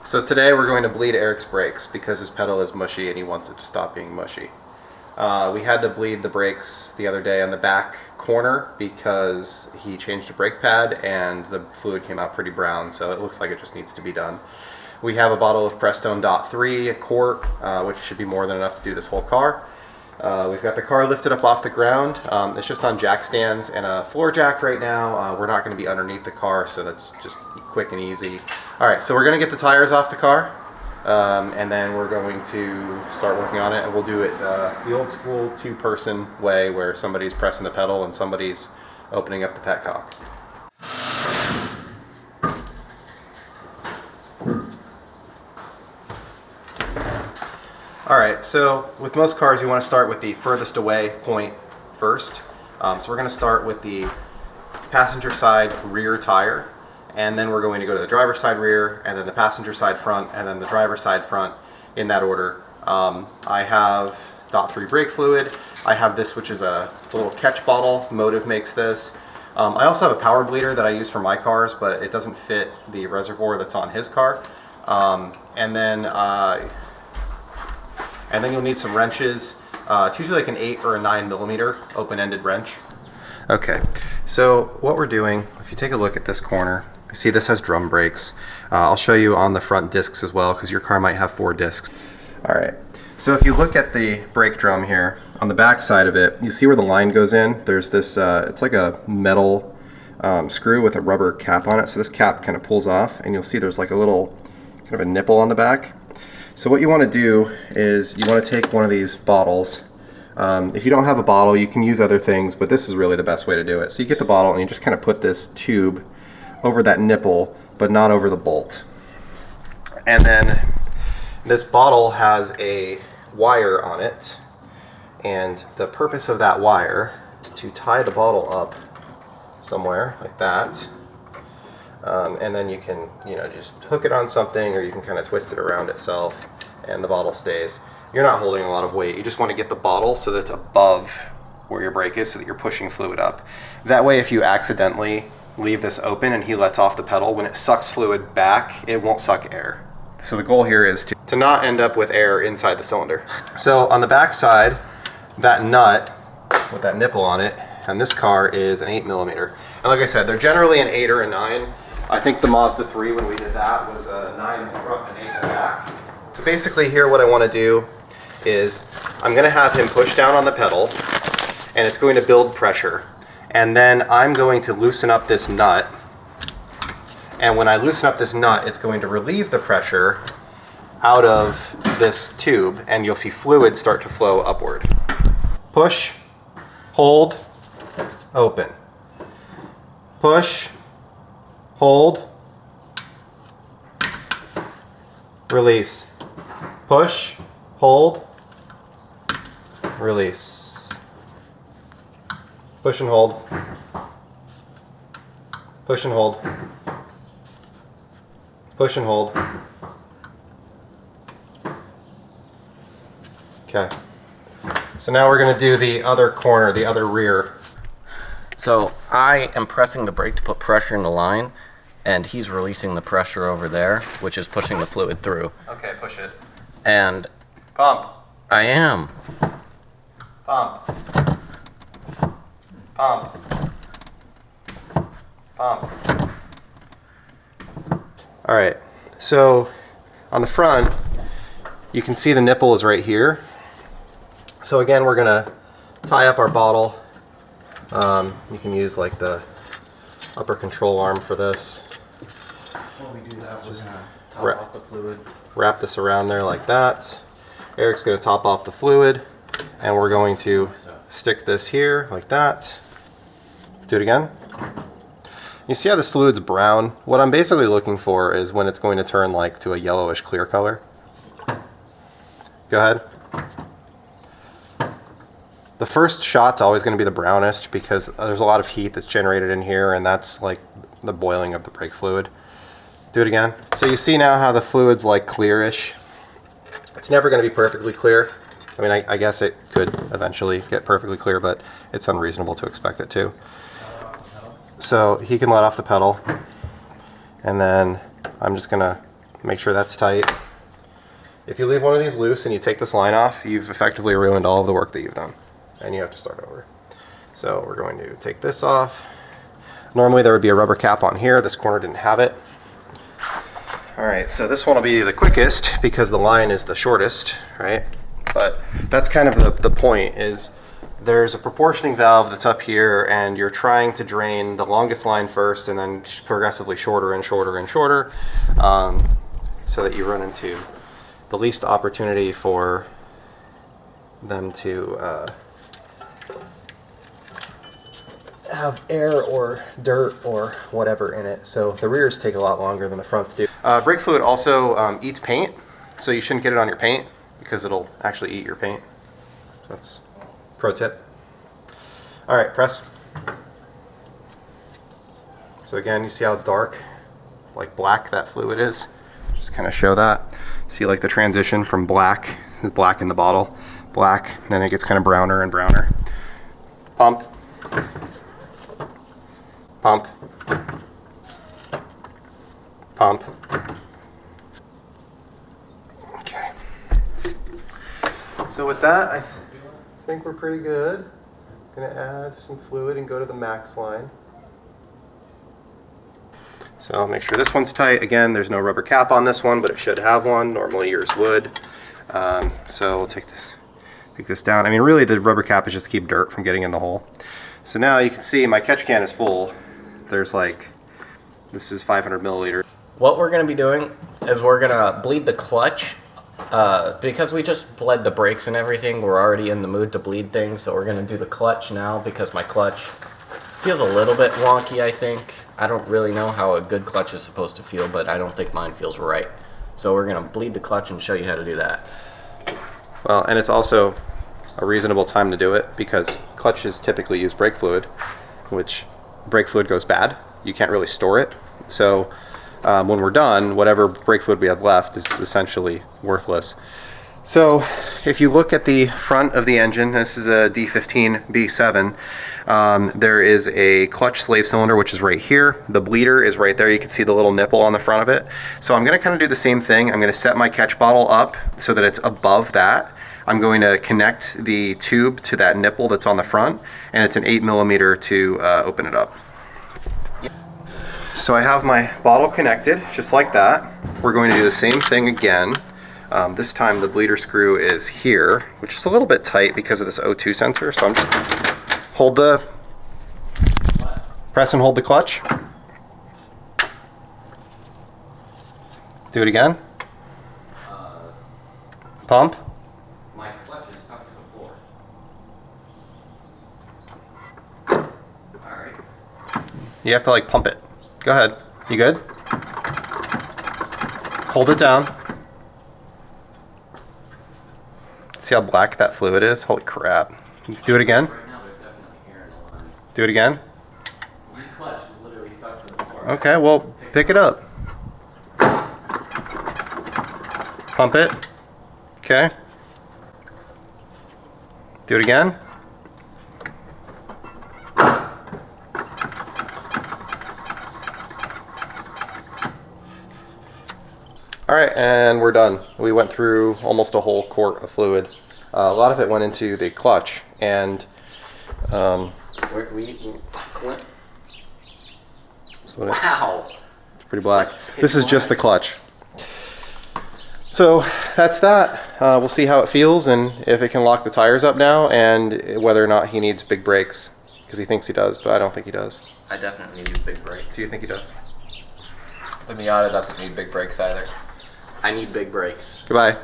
So today we're going to bleed Eric's brakes because his pedal is mushy and he wants it to stop being mushy. We had to bleed the brakes the other day on the back corner because he changed a brake pad and the fluid came out pretty brown, so it looks like it just needs to be done. We have a bottle of Prestone .3, a quart, which should be more than enough to do this whole car. We've got the car lifted up off the ground. It's just on jack stands and a floor jack right now. We're not going to be underneath the car, so that's just quick and easy. Alright, so we're going to get the tires off the car, and then we're going to start working on it, and we'll do it the old school two-person way where somebody's pressing the pedal and somebody's opening up the petcock. Alright, so with most cars you want to start with the furthest away point first. So we're going to start with the passenger side rear tire, and then we're going to go to the driver's side rear, and then the passenger side front, and then the driver's side front, in that order. I have .3 brake fluid. I have this, which is it's a little catch bottle. Motive makes this. I also have a power bleeder that I use for my cars, but it doesn't fit the reservoir that's on his car. And then you'll need some wrenches. It's usually like an 8 or a 9 millimeter open-ended wrench. Okay, so what we're doing, if you take a look at this corner, you see this has drum brakes. I'll show you on the front discs as well, because your car might have 4 discs. Alright, so if you look at the brake drum here, on the back side of it, you see where the line goes in? There's this, it's like a metal screw with a rubber cap on it, so this cap kind of pulls off, and you'll see there's like a little kind of a nipple on the back. So what you want to do is you want to take one of these bottles. If you don't have a bottle, you can use other things, but this is really the best way to do it. So you get the bottle and you just kind of put this tube over that nipple, but not over the bolt. And then this bottle has a wire on it, and the purpose of that wire is to tie the bottle up somewhere like that. And then you can, just hook it on something, or you can kind of twist it around itself and the bottle stays. You're not holding a lot of weight. You just want to get the bottle so that it's above where your brake is, so that you're pushing fluid up. That way, if you accidentally leave this open and he lets off the pedal, when it sucks fluid back, it won't suck air. So the goal here is to not end up with air inside the cylinder. So on the back side, that nut with that nipple on it, and this car is an 8 millimeter. And like I said, they're generally an 8 or a 9. I think the Mazda 3, when we did that, was a 9 in the front and 8 in the back. So basically here what I want to do is I'm going to have him push down on the pedal, and it's going to build pressure. And then I'm going to loosen up this nut. And when I loosen up this nut, it's going to relieve the pressure out of this tube, and you'll see fluid start to flow upward. Push, hold, open. Push, hold, release. Push, hold, release. Push and hold. Push and hold. Push and hold. Okay. So now we're going to do the other corner, the other rear. So I am pressing the brake to put pressure in the line, and he's releasing the pressure over there, which is pushing the fluid through. Okay, push it. And Pump. I am. Pump. Pump. Pump. Alright, so on the front, you can see the nipple is right here. So again, we're going to tie up our bottle. You can use like the upper control arm for this. While we do that, we're going to top off the fluid. Wrap this around there like that. Eric's going to top off the fluid, and we're going to stick this here like that. Do it again. You see how this fluid's brown? What I'm basically looking for is when it's going to turn like to a yellowish clear color. Go ahead. The first shot's always going to be the brownest because there's a lot of heat that's generated in here, and that's like the boiling of the brake fluid. Do it again. So you see now how the fluid's like clearish. It's never going to be perfectly clear. I mean, I guess it could eventually get perfectly clear, but it's unreasonable to expect it to. So he can let off the pedal, and then I'm just going to Make sure that's tight. If you leave one of these loose and you take this line off, you've effectively ruined all of the work that you've done, and you have to start over. So we're going to take this off. Normally there would be a rubber cap on here. This corner didn't have it. All right, so this one will be the quickest because the line is the shortest, right? But that's kind of the point is there's a proportioning valve that's up here, and you're trying to drain the longest line first and then progressively shorter and shorter and shorter, so that you run into the least opportunity for them to have air or dirt or whatever in it. So the rears take a lot longer than the fronts do. Brake fluid also eats paint, so you shouldn't get it on your paint because it'll actually eat your paint. That's pro tip. All right, press. So again, you see how dark, like black, that fluid is? Just kind of show that. See like the transition from black in the bottle, black, then it gets kind of browner and browner. Pump. Pump. Pump. Okay. So with that, I think we're pretty good. Gonna add some fluid and go to the max line. So I'll make sure this one's tight. Again, there's no rubber cap on this one, but it should have one. Normally yours would. So we'll take this down. I mean, really the rubber cap is just to keep dirt from getting in the hole. So now you can see my catch can is full. There's like, this is 500 milliliters. What we're going to be doing is we're going to bleed the clutch. Because we just bled the brakes and everything, we're already in the mood to bleed things, so we're going to do the clutch now because my clutch feels a little bit wonky, I think. I don't really know how a good clutch is supposed to feel, but I don't think mine feels right. So we're going to bleed the clutch and show you how to do that. Well, and it's also a reasonable time to do it because clutches typically use brake fluid, which brake fluid goes bad. You can't really store it. So when we're done, whatever brake fluid we have left is essentially worthless. So if you look at the front of the engine, this is a D15 B7, there is a clutch slave cylinder, which is right here. The bleeder is right there. You can see the little nipple on the front of it. So I'm going to kind of do the same thing. I'm going to set my catch bottle up so that it's above that. I'm going to connect the tube to that nipple that's on the front, and it's an 8 millimeter to open it up. So I have my bottle connected, just like that. We're going to do the same thing again. This time the bleeder screw is here, which is a little bit tight because of this O2 sensor. So I'm just press and hold the clutch. Do it again. Pump. My clutch is stuck to the floor. Alright. You have to like pump it. Go ahead. You good? Hold it down. See how black that fluid is? Holy crap. Do it again. Right now there's definitely air in the line. Do it again. My clutch is literally stuck to the floor. Okay, well, pick it up. Pump it. Okay. Do it again. All right, and we're done. We went through almost a whole quart of fluid. A lot of it went into the clutch, and Wow. it's pretty black. This is just the clutch. So that's that. We'll see how it feels and if it can lock the tires up now, and whether or not he needs big brakes, because he thinks he does, but I don't think he does. I definitely need big brakes. Do you think he does? The Miata doesn't need big brakes either. I need big brakes. Goodbye.